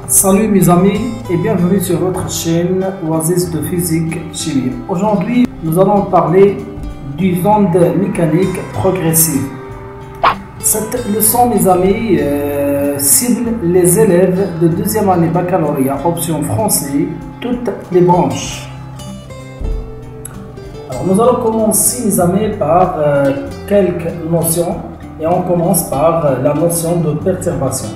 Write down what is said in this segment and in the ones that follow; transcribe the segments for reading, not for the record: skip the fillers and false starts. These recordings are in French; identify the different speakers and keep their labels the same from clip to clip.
Speaker 1: Salut mes amis et bienvenue sur votre chaîne Oasis de physique chimie. Aujourd'hui, nous allons parler des ondes mécaniques progressives. Cette leçon, mes amis, cible les élèves de deuxième année baccalauréat, option français, toutes les branches. Alors, nous allons commencer, mes amis, par quelques notions et on commence par la notion de perturbation.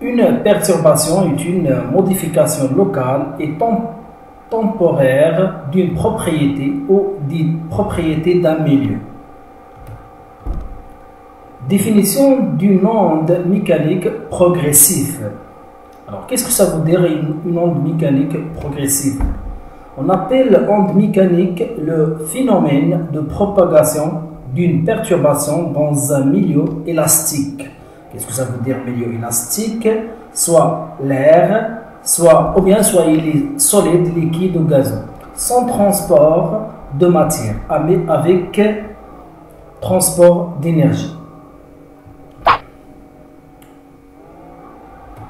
Speaker 1: Une perturbation est une modification locale et temporaire d'une propriété ou d'une propriété d'un milieu. Définition d'une onde mécanique progressive. Alors, qu'est-ce que ça veut dire une onde mécanique progressive? On appelle onde mécanique le phénomène de propagation d'une perturbation dans un milieu élastique. Qu'est-ce que ça veut dire milieu élastique? Soit l'air, soit il est solide, liquide ou gazeux, sans transport de matière, avec transport d'énergie.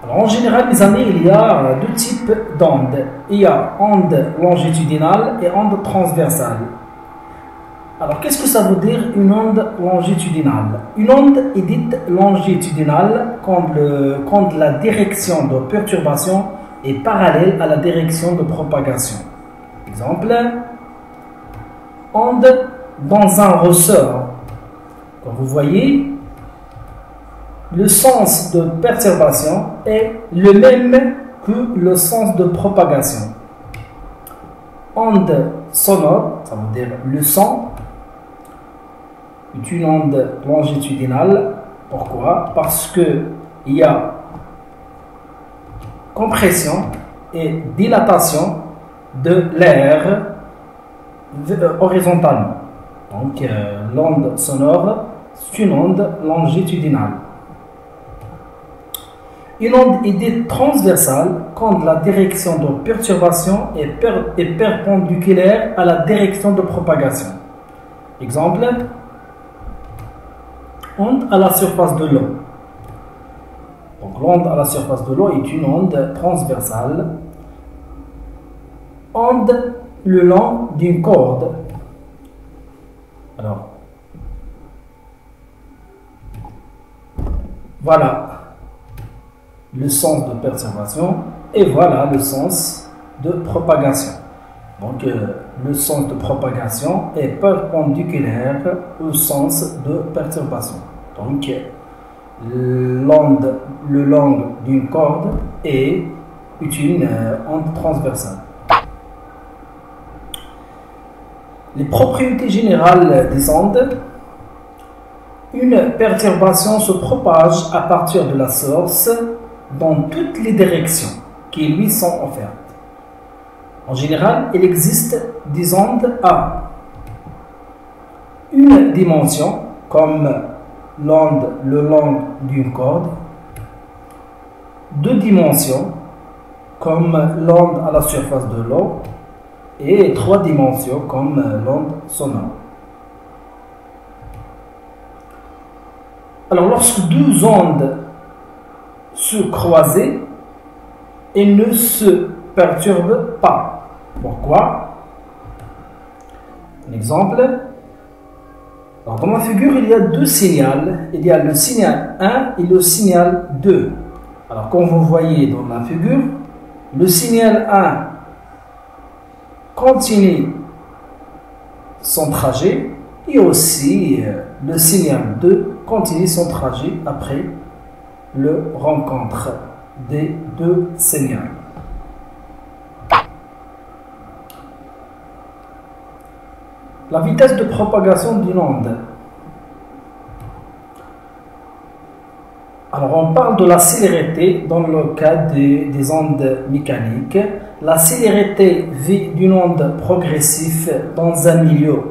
Speaker 1: En général, mes amis, il y a deux types d'ondes. Il y a onde longitudinale et onde transversale. Alors, qu'est-ce que ça veut dire une onde longitudinale? Une onde est dite longitudinale quand la direction de perturbation est parallèle à la direction de propagation. Exemple, onde dans un ressort. Comme vous voyez, le sens de perturbation est le même que le sens de propagation. Onde sonore, ça veut dire le son, est une onde longitudinale. Pourquoi? Parce qu'il y a compression et dilatation de l'air horizontalement. Donc l'onde sonore, c'est une onde longitudinale. Une onde est dite transversale quand la direction de perturbation est perpendiculaire à la direction de propagation. Exemple, onde à la surface de l'eau. Donc l'onde à la surface de l'eau est une onde transversale. Onde le long d'une corde. Alors, voilà le sens de perturbation et voilà le sens de propagation. Donc le sens de propagation est perpendiculaire au sens de perturbation. Donc l'onde le long d'une corde est une onde transversale. Les propriétés générales des ondes. Une perturbation se propage à partir de la source dans toutes les directions qui lui sont offertes. En général, il existe des ondes à une dimension, comme l'onde le long d'une corde, deux dimensions, comme l'onde à la surface de l'eau, et trois dimensions, comme l'onde sonore. Alors, lorsque deux ondes se croisent, elles ne se perturbent pas. Pourquoi? Un exemple. Alors, dans la figure, il y a deux signaux. Il y a le signal 1 et le signal 2. Alors, comme vous voyez dans la figure, le signal 1 continue son trajet et aussi le signal 2 continue son trajet après le rencontre des deux signaux. La vitesse de propagation d'une onde. Alors on parle de la célérité dans le cas des ondes mécaniques. La célérité V d'une onde progressive dans un milieu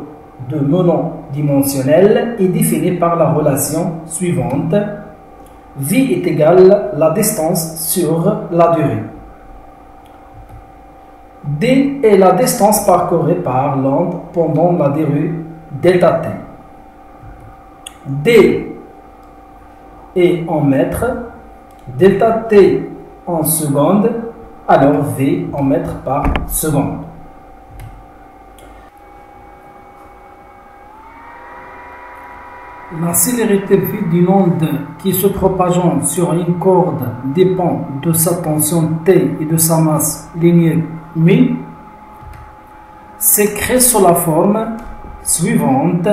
Speaker 1: de monodimensionnel est définie par la relation suivante. V est égal à la distance sur la durée. D est la distance parcourue par l'onde pendant la durée delta t. D est en mètres, delta t en secondes, alors V en mètres par seconde. La célérité V d'une onde qui se propageant sur une corde dépend de sa tension T et de sa masse linéaire μ. S'écrit sous la forme suivante.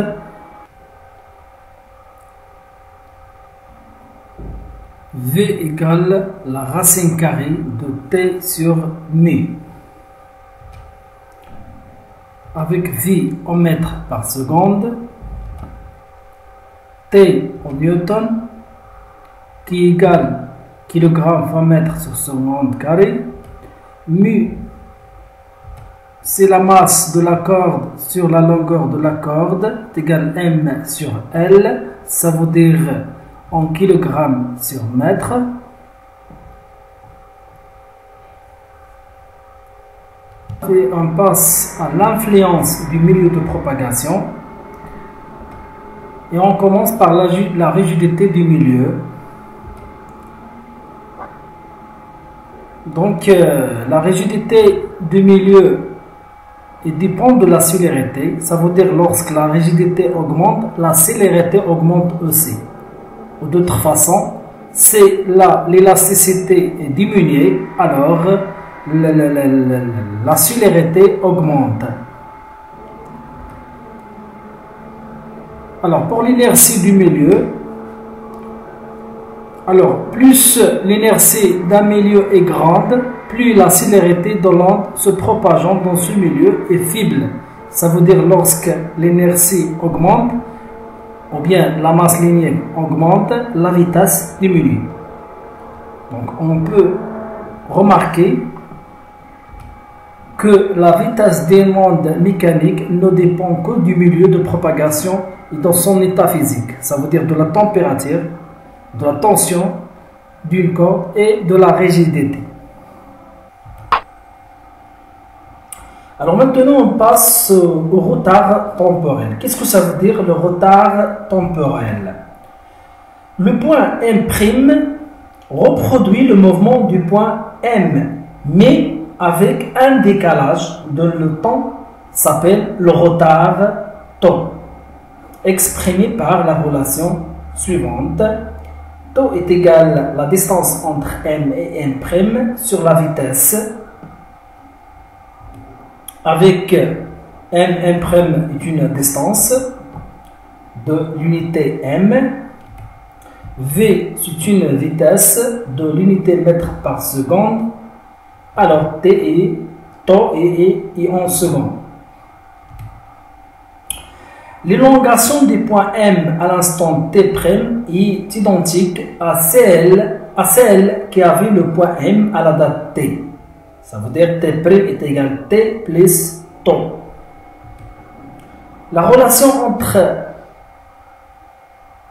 Speaker 1: V égale la racine carrée de T sur μ. Avec V en mètres par seconde, T en newton, qui égale kg par mètre sur seconde carré. Mu, c'est la masse de la corde sur la longueur de la corde, égale M sur L, ça veut dire en kg sur mètre. Et on passe à l'influence du milieu de propagation. Et on commence par la rigidité du milieu. Donc, la rigidité du milieu dépend de la célérité. Ça veut dire lorsque la rigidité augmente, la célérité augmente aussi. Ou d'autres façons, c'est l'élasticité est diminuée, alors la célérité augmente. Alors, pour l'inertie du milieu, alors plus l'inertie d'un milieu est grande, plus la célérité de l'onde se propageant dans ce milieu est faible. Ça veut dire lorsque l'inertie augmente, ou bien la masse linéaire augmente, la vitesse diminue. Donc, on peut remarquer que la vitesse des ondes mécaniques ne dépend que du milieu de propagation et dans son état physique, ça veut dire de la température, de la tension d'une corde et de la rigidité. Alors maintenant on passe au retard temporel. Qu'est-ce que ça veut dire le retard temporel? Le point M' reproduit le mouvement du point M, mais avec un décalage de le temps, s'appelle le retard temps, exprimé par la relation suivante. Τ est égal à la distance entre M et M' sur la vitesse, avec M' est une distance de l'unité M, V c'est une vitesse de l'unité mètre par seconde, alors T est en secondes. L'élongation du point M à l'instant T' est identique à celle qui avait le point M à la date T. Ça veut dire T' est égal à T plus temps. La relation entre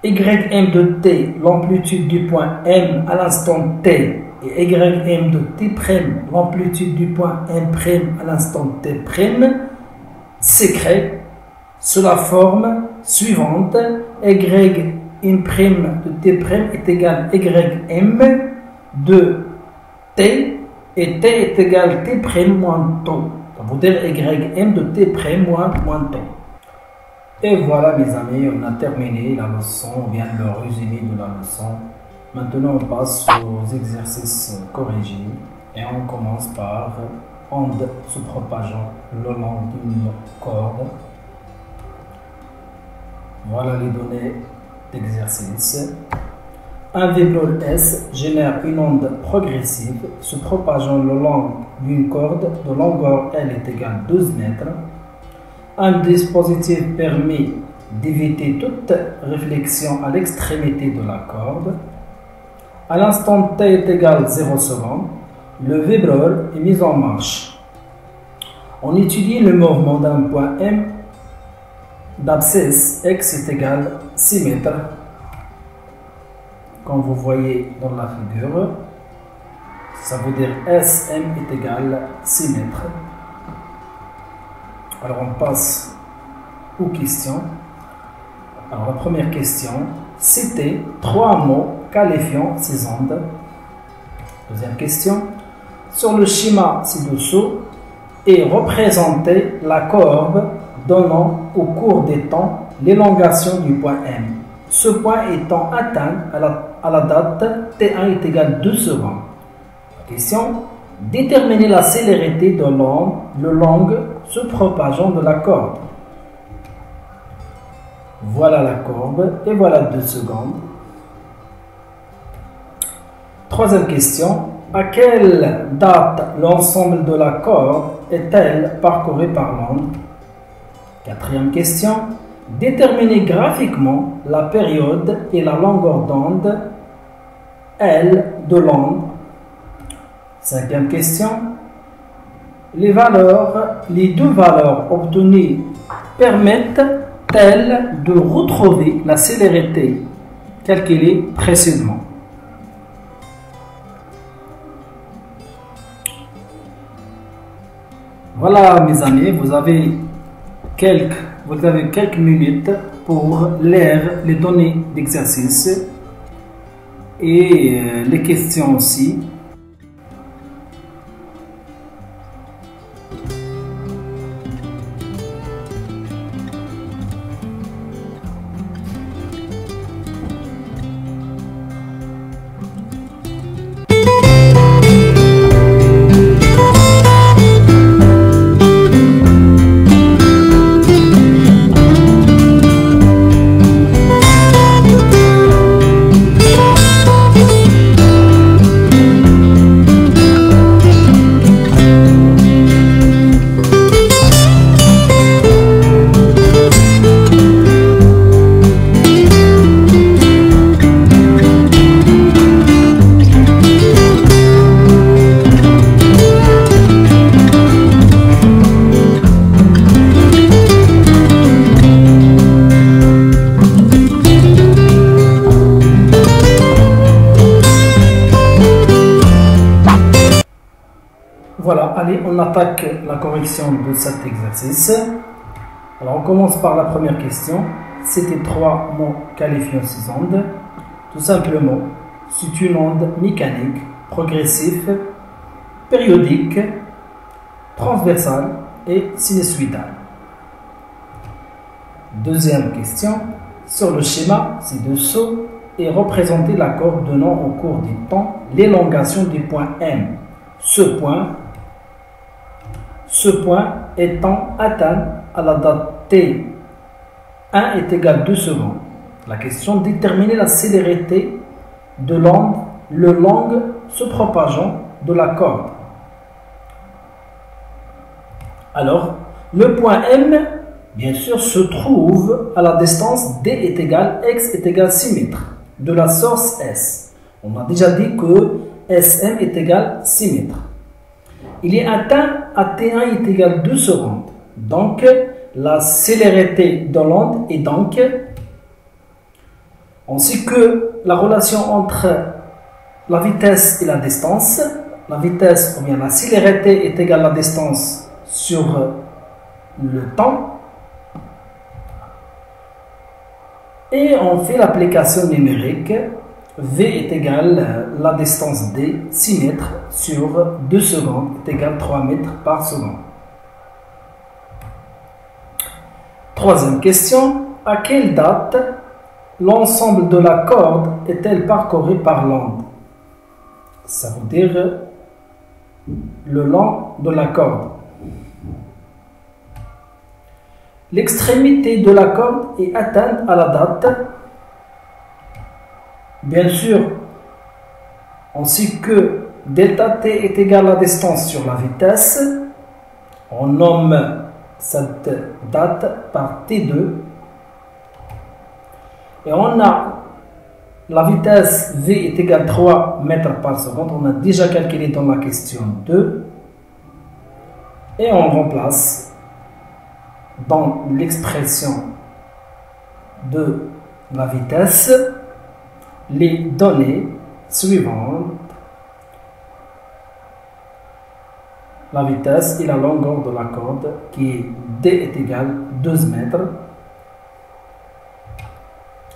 Speaker 1: Ym de T, l'amplitude du point M à l'instant T, et Ym de T', l'amplitude du point M' à l'instant T', s'écrit sous la forme suivante. Ym de T' est égal à Ym de T, et T est égal à T' moins temps. Ça veut dire Ym de T' moins temps. Et voilà mes amis, on a terminé la leçon, on vient de le résumé de la leçon. Maintenant on passe aux exercices corrigés et on commence par onde se propageant le long d'une corde. Voilà les données d'exercice. Un vibreur S génère une onde progressive se propageant le long d'une corde de longueur L est égale à 12 mètres. Un dispositif permet d'éviter toute réflexion à l'extrémité de la corde. À l'instant T est égal à 0 secondes, le vibreur est mis en marche. On étudie le mouvement d'un point M d'abscisse x est égal à 6 mètres. Comme vous voyez dans la figure, ça veut dire SM est égal à 6 mètres. Alors on passe aux questions. Alors la première question, citez 3 mots qualifiant ces ondes. Deuxième question. Sur le schéma ci-dessous est représentée la courbe donnant au cours des temps l'élongation du point M. Ce point étant atteint à la date T1 est égal à 2 secondes. Question. Déterminer la célérité de l'onde le long se propageant de la courbe. Voilà la courbe et voilà 2 secondes. Troisième question. À quelle date l'ensemble de la courbe est-elle parcourue par l'onde? Quatrième question. Déterminer graphiquement la période et la longueur d'onde L de l'onde. Cinquième question. Les deux valeurs obtenues permettent-elles de retrouver la célérité calculée précédemment? Voilà mes amis, vous avez quelques minutes pour lire les données d'exercice et les questions aussi. Voilà, allez, on attaque la correction de cet exercice. Alors, on commence par la première question. C'était 3 mots qualifiant ces ondes. Tout simplement, c'est une onde mécanique, progressive, périodique, transversale et sinusoïdale. Deuxième question. Sur le schéma ci-dessous est représentée la courbe donnant au cours du temps l'élongation du point M. Ce point étant atteint à la date T1 est égal à 2 secondes. La question. Déterminer la célérité de l'onde le long se propageant de la courbe. Alors, le point M, bien sûr, se trouve à la distance D est égal à X est égal à 6 mètres de la source S. On a déjà dit que SM est égal à 6 mètres. Il est atteint à T1 est égal à 2 secondes. Donc, la célérité de l'onde est donc, on sait que la relation entre la vitesse et la distance, la vitesse ou bien la célérité est égale à la distance sur le temps. Et on fait l'application numérique. V est égal à la distance D, 6 mètres sur 2 secondes, est égal à 3 mètres par seconde. Troisième question. À quelle date l'ensemble de la corde est-elle parcourue par l'onde? Ça veut dire le long de la corde. L'extrémité de la corde est atteinte à la date. Bien sûr, on sait que delta t est égal à la distance sur la vitesse. On nomme cette date par T2. Et on a la vitesse V est égale à 3 mètres par seconde. On a déjà calculé dans la question 2. Et on remplace dans l'expression de la vitesse les données suivantes. La vitesse et la longueur de la corde qui est D est égal à 12 mètres.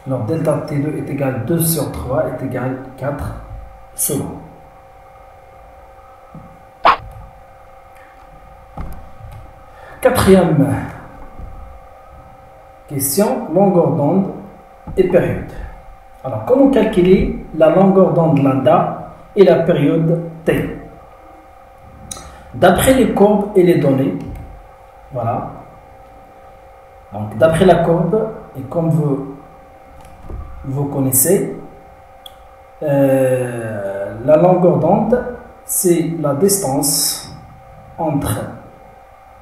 Speaker 1: Alors delta T2 est égal à 2 sur 3 est égal à 4 secondes. quatrième question, longueur d'onde et période. Alors, comment calculer la longueur d'onde lambda et la période t? D'après les courbes et les données, voilà. Donc, d'après la courbe, et comme vous connaissez, la longueur d'onde, c'est la distance entre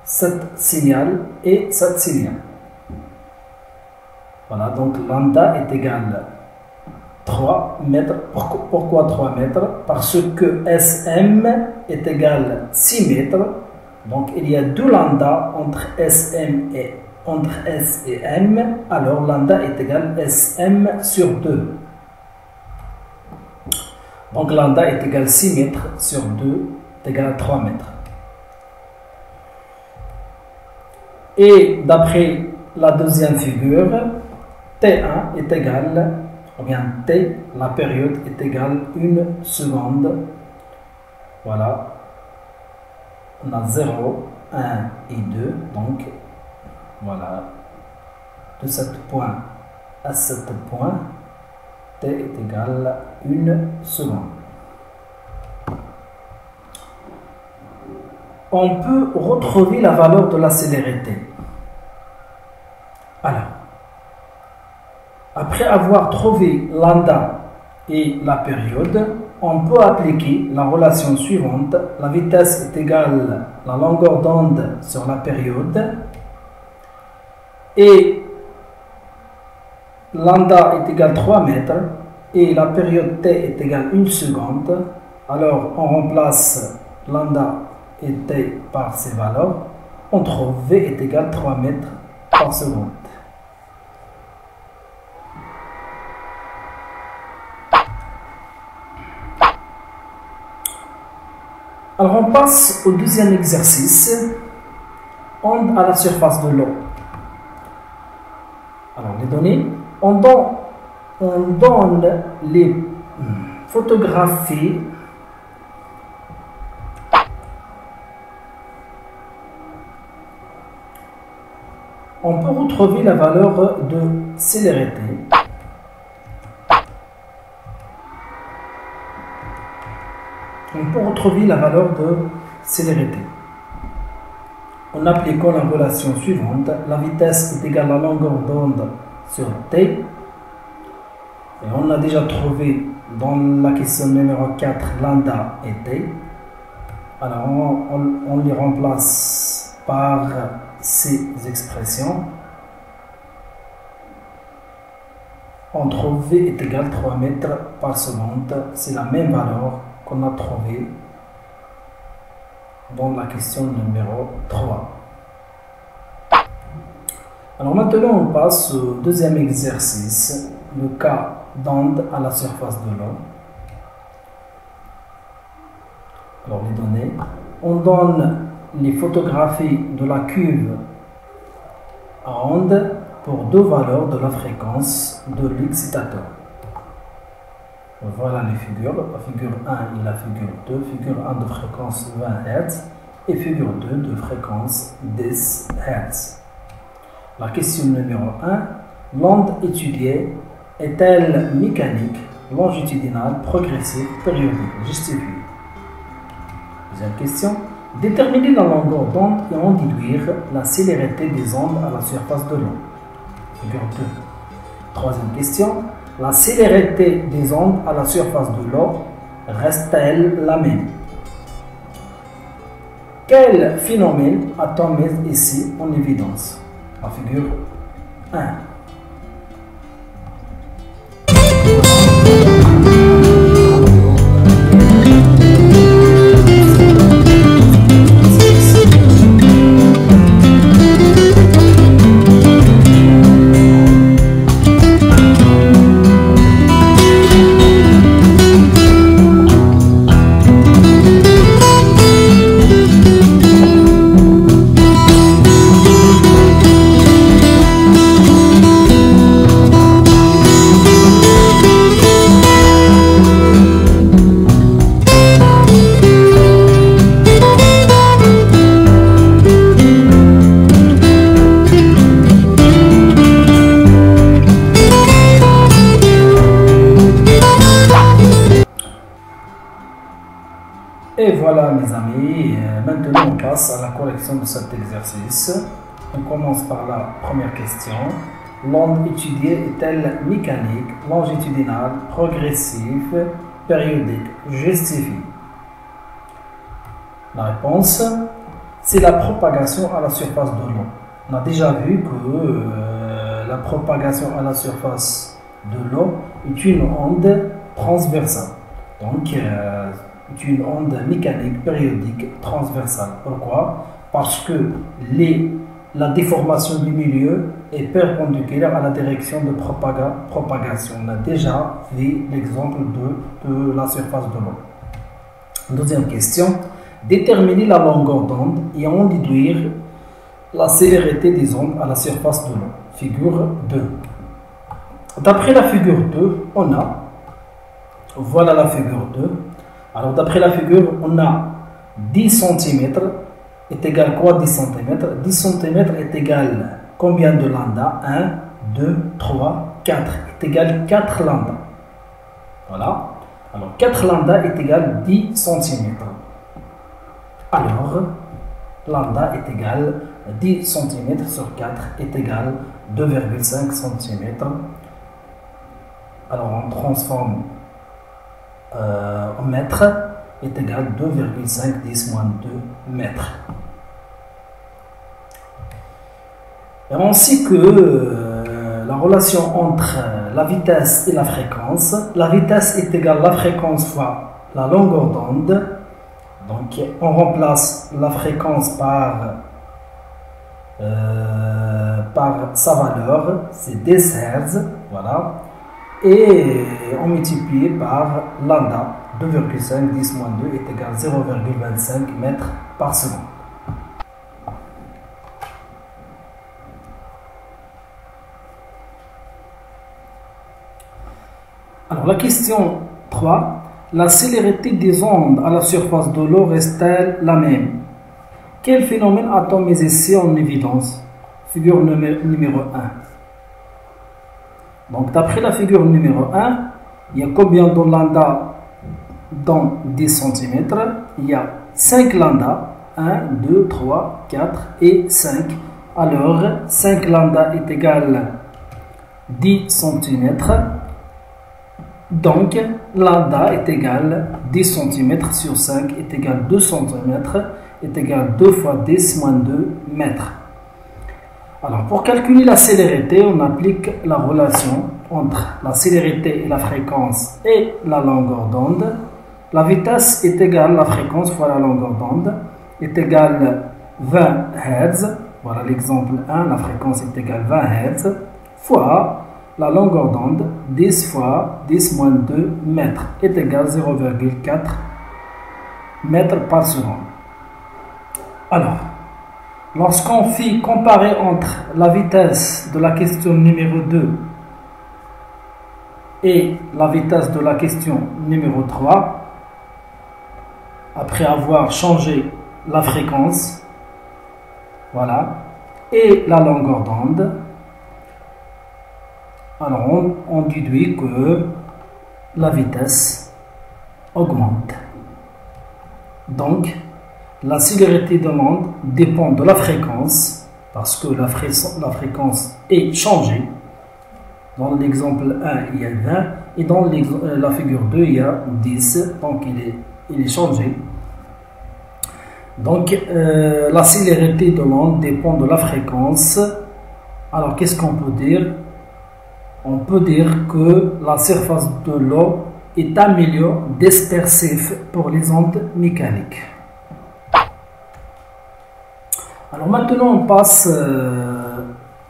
Speaker 1: cette signal et cette signal. Voilà, donc lambda est égal 3 mètres. Pourquoi 3 mètres? Parce que SM est égal 6 mètres. Donc il y a 2 lambda entre S et M. Alors lambda est égal SM sur 2. Donc lambda est égal 6 mètres sur 2 est égal à 3 mètres. Et d'après la deuxième figure, T1 est égal, ou bien T, la période est égale 1 seconde. Voilà. On a 0, 1 et 2. Donc, voilà. De ce point à ce point, T est égal à 1 seconde. On peut retrouver la valeur de la célérité. Alors, après avoir trouvé lambda et la période, on peut appliquer la relation suivante. La vitesse est égale à la longueur d'onde sur la période. Et lambda est égal à 3 mètres. Et la période t est égale à 1 seconde. Alors, on remplace lambda et t par ces valeurs. On trouve v est égal à 3 mètres par seconde. Alors on passe au deuxième exercice, onde à la surface de l'eau. Alors les données, on donne les photographies on peut retrouver la valeur de célérité. On peut retrouver la valeur de célérité en appliquant la relation suivante. La vitesse est égale à la longueur d'onde sur t. Et on a déjà trouvé dans la question numéro 4 lambda et t. Alors on les remplace par ces expressions. On trouve v est égal à 3 mètres par seconde. C'est la même valeur qu'on a trouvé dans la question numéro 3. Alors maintenant on passe au deuxième exercice, le cas d'onde à la surface de l'eau. Alors les données, on donne les photographies de la cuve à onde pour deux valeurs de la fréquence de l'excitateur. Voilà les figures, la figure 1 et la figure 2, figure 1 de fréquence 20 Hz et figure 2 de fréquence 10 Hz. La question numéro 1, l'onde étudiée est-elle mécanique, longitudinale, progressive, périodique? Justifiée. Deuxième question, déterminer la longueur d'onde et en déduire la célérité des ondes à la surface de l'eau. Figure 2. Troisième question, la célérité des ondes à la surface de l'eau reste-t-elle la même? Quel phénomène a-t-on mis ici en évidence? La figure 1. Et voilà mes amis, maintenant on passe à la correction de cet exercice. On commence par la première question. L'onde étudiée est-elle mécanique, longitudinale, progressive, périodique? Justifie. La réponse, c'est la propagation à la surface de l'eau. On a déjà vu que la propagation à la surface de l'eau est une onde transversale. Donc, est une onde mécanique périodique transversale. Pourquoi? Parce que la déformation du milieu est perpendiculaire à la direction de propagation. On a déjà vu l'exemple de la surface de l'eau. Deuxième question. Déterminer la longueur d'onde et en déduire la célérité des ondes à la surface de l'eau. Figure 2. D'après la figure 2, on a, voilà la figure 2. Alors d'après la figure, on a 10 cm est égal quoi 10 cm? 10 cm est égal combien de lambda? 1, 2, 3, 4 est égal 4 lambda. Voilà. Alors 4 lambda est égal 10 cm. Alors lambda est égal 10 cm sur 4 est égal 2,5 cm. Alors on transforme en mètres est égal 2,5 10 moins 2 mètres. Et ainsi que la relation entre la vitesse et la fréquence. La vitesse est égale à la fréquence fois la longueur d'onde. Donc on remplace la fréquence par sa valeur, c'est 10 Hz, voilà. Et on multiplie par lambda, 2,5 10 moins 2 est égal à 0,25 mètres par seconde. Alors la question 3, la célérité des ondes à la surface de l'eau reste-t-elle la même? Quel phénomène a-t-on mis ici en évidence? Figure numéro 1. Donc, d'après la figure numéro 1, il y a combien de lambda dans 10 cm? Il y a 5 lambda. 1, 2, 3, 4 et 5. Alors, 5 lambda est égal 10 cm. Donc, lambda est égal 10 cm sur 5 est égal 2 cm est égal 2 fois 10 moins 2 mètres. Alors, pour calculer la célérité, on applique la relation entre la célérité et la fréquence et la longueur d'onde. La vitesse est égale à la fréquence fois la longueur d'onde est égale 20 Hz. Voilà l'exemple 1, la fréquence est égale 20 Hz fois la longueur d'onde 10 fois 10 moins 2 mètres est égal à 0,4 mètres par seconde. Alors, lorsqu'on fait comparer entre la vitesse de la question numéro 2 et la vitesse de la question numéro 3, après avoir changé la fréquence, voilà, et la longueur d'onde, alors on déduit que la vitesse augmente. Donc, la célérité de l'onde dépend de la fréquence, parce que la fréquence est changée. Dans l'exemple 1, il y a 20, et dans la figure 2, il y a 10, donc il est changé. Donc, la célérité de l'onde dépend de la fréquence. Alors, qu'est-ce qu'on peut dire? On peut dire que la surface de l'eau est un milieu dispersif pour les ondes mécaniques. Alors maintenant, on passe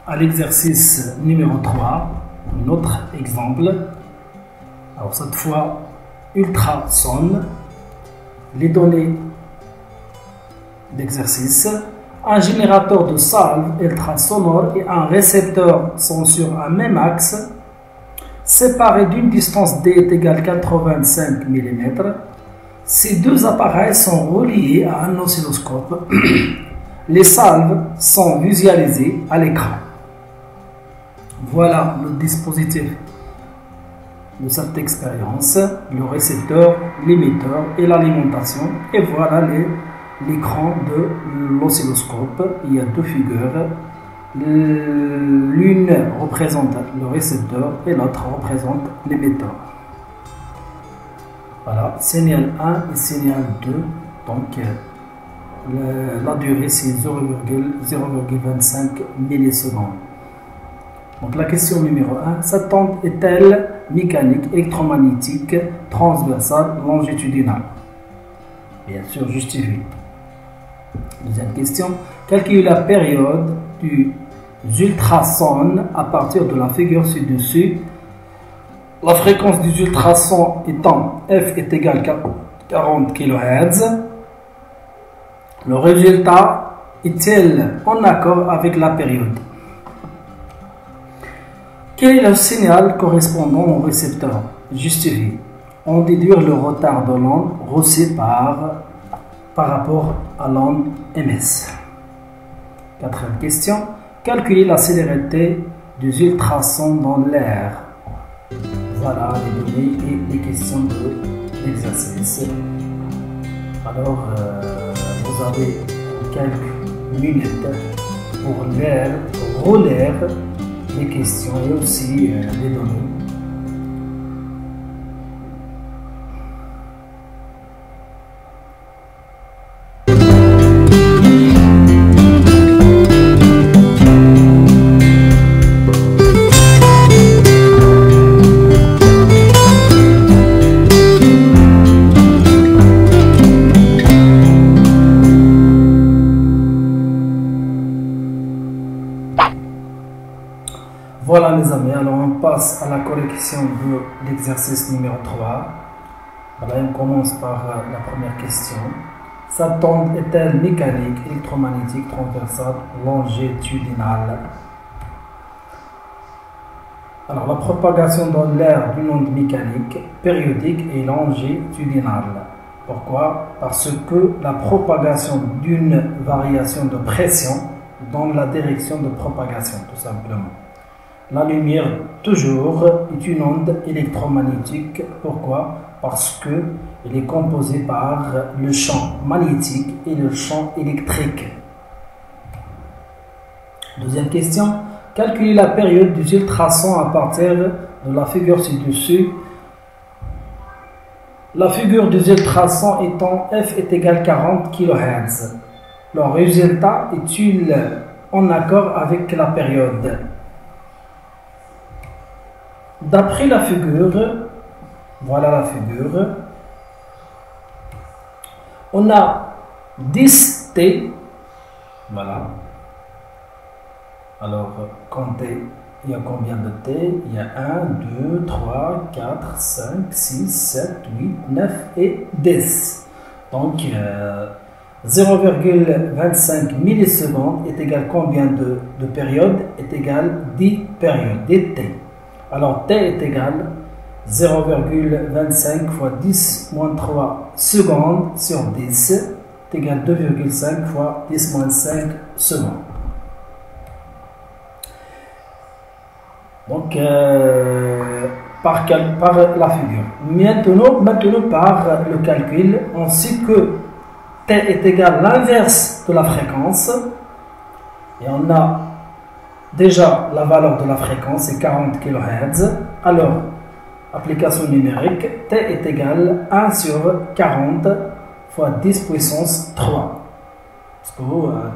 Speaker 1: à l'exercice numéro 3, un autre exemple. Alors cette fois, ultrasons, les données d'exercice. Un générateur de salve ultrasonore et un récepteur sont sur un même axe, séparés d'une distance d est égale à 85 mm. Ces deux appareils sont reliés à un oscilloscope. Les salves sont visualisées à l'écran. Voilà le dispositif de cette expérience, le récepteur, l'émetteur et l'alimentation. Et voilà l'écran de l'oscilloscope. Il y a deux figures. L'une représente le récepteur et l'autre représente l'émetteur. Voilà, signal 1 et signal 2. Donc, la durée c'est 0,25 millisecondes. Donc la question numéro 1, cette onde est-elle mécanique, électromagnétique, transversale, longitudinale? Bien sûr, justifié. Deuxième question, calculez la période du ultrasons à partir de la figure ci-dessus. La fréquence du ultrasons étant F est égale à 40 kHz. Le résultat est-il en accord avec la période? Quel est le signal correspondant au récepteur? Justifié. On déduire le retard de l'onde reçue par rapport à l'onde émise. Quatrième question. Calculer la célérité des ultrasons dans l'air. Voilà les données et les questions de l'exercice. Alors, vous avez quelques minutes pour relire les questions et aussi les données. Voilà mes amis, alors on passe à la correction de l'exercice numéro 3. Voilà, on commence par la première question. Cette onde est-elle mécanique, électromagnétique, transversale, longitudinale? Alors la propagation dans l'air d'une onde mécanique périodique est longitudinale. Pourquoi? Parce que la propagation d'une variation de pression dans la direction de propagation, tout simplement. La lumière, toujours, est une onde électromagnétique. Pourquoi? Parce qu'elle est composée par le champ magnétique et le champ électrique. Deuxième question. Calculer la période des ultrasons à partir de la figure ci-dessus. La figure des ultrasons étant F est égale à 40 kHz. Le résultat est-il en accord avec la période? D'après la figure, voilà la figure, on a 10 T, voilà. Alors, comptez, il y a combien de T? Il y a 1, 2, 3, 4, 5, 6, 7, 8, 9 et 10. Donc, 0,25 millisecondes est égal à combien de périodes? Est égal à 10 périodes, 10 T. Alors, T est égal à 0,25 fois 10 moins 3 secondes sur 10 est égal à 2,5 fois 10 moins 5 secondes. Donc, par la figure. Maintenant, par le calcul, on sait que T est égal à l'inverse de la fréquence. Et on a déjà la valeur de la fréquence, c'est 40 kHz. Alors, application numérique, T est égal à 1 sur 40 fois 10 puissance 3. Parce que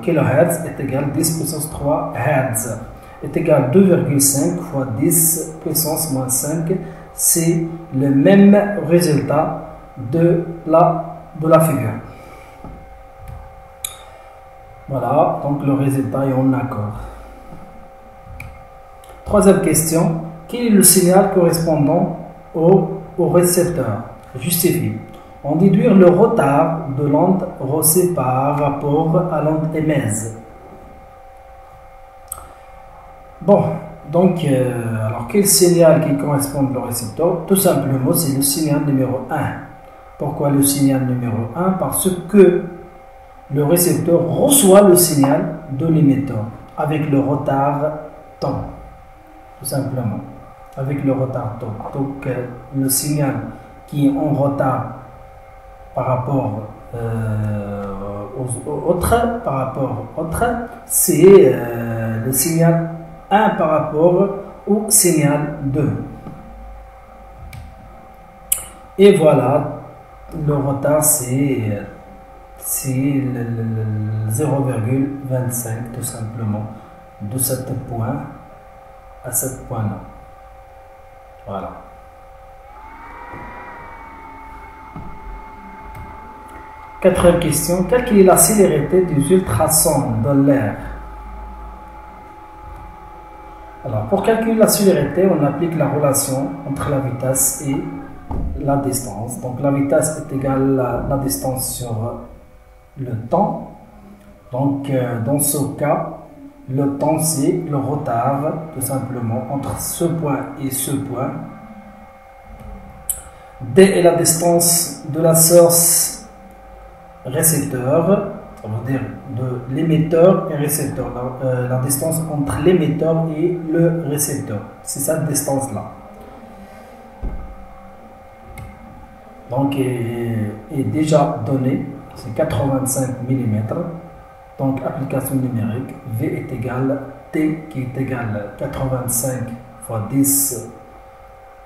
Speaker 1: kHz est égal à 10 puissance 3 Hz. Est égal à 2,5 fois 10 puissance moins 5. C'est le même résultat de la figure. Voilà, donc le résultat est en accord. Troisième question. Quel est le signal correspondant au récepteur? Justifié. On déduire le retard de l'onde reçue par rapport à l'onde émise. Bon, donc, alors quel signal qui correspond au récepteur? Tout simplement, c'est le signal numéro 1. Pourquoi le signal numéro 1? Parce que le récepteur reçoit le signal de l'émetteur avec le retard temps. Tout simplement. avec le retard. Donc le signal qui est en retard par rapport au train, c'est le signal 1 par rapport au signal 2. Et voilà, le retard c'est 0,25 tout simplement de ce point à ce point-là. Voilà. Quatrième question, quelle est la célérité des ultrasons dans l'air? Alors, pour calculer la célérité, on applique la relation entre la vitesse et la distance. Donc, la vitesse est égale à la distance sur le temps. Donc, dans ce cas, le temps, c'est le retard, tout simplement, entre ce point et ce point. D est la distance de la source récepteur, ça veut dire de l'émetteur et récepteur, la distance entre l'émetteur et le récepteur, c'est cette distance-là. Donc, est déjà donnée, c'est 85 mm. Donc, application numérique, V est égal T qui est égal 85 fois 10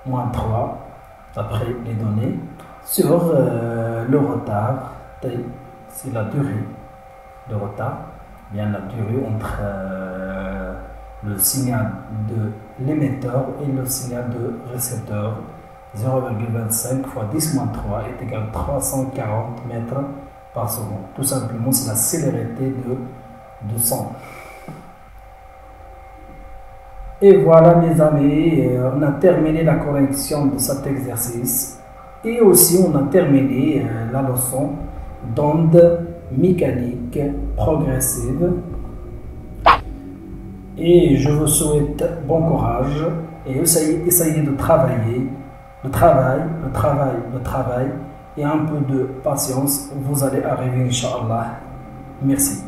Speaker 1: moins 3, d'après les données, sur le retard, T, c'est la durée de retard, bien la durée entre le signal de l'émetteur et le signal de récepteur. 0,25 fois 10 moins 3 est égal à 340 mètres par seconde. Tout simplement, c'est la célérité de son. Et voilà mes amis, on a terminé la correction de cet exercice et aussi on a terminé la leçon d'onde mécanique progressive. Et je vous souhaite bon courage et essayez de travailler. Le travail et un peu de patience, vous allez arriver, Inch'Allah. Merci.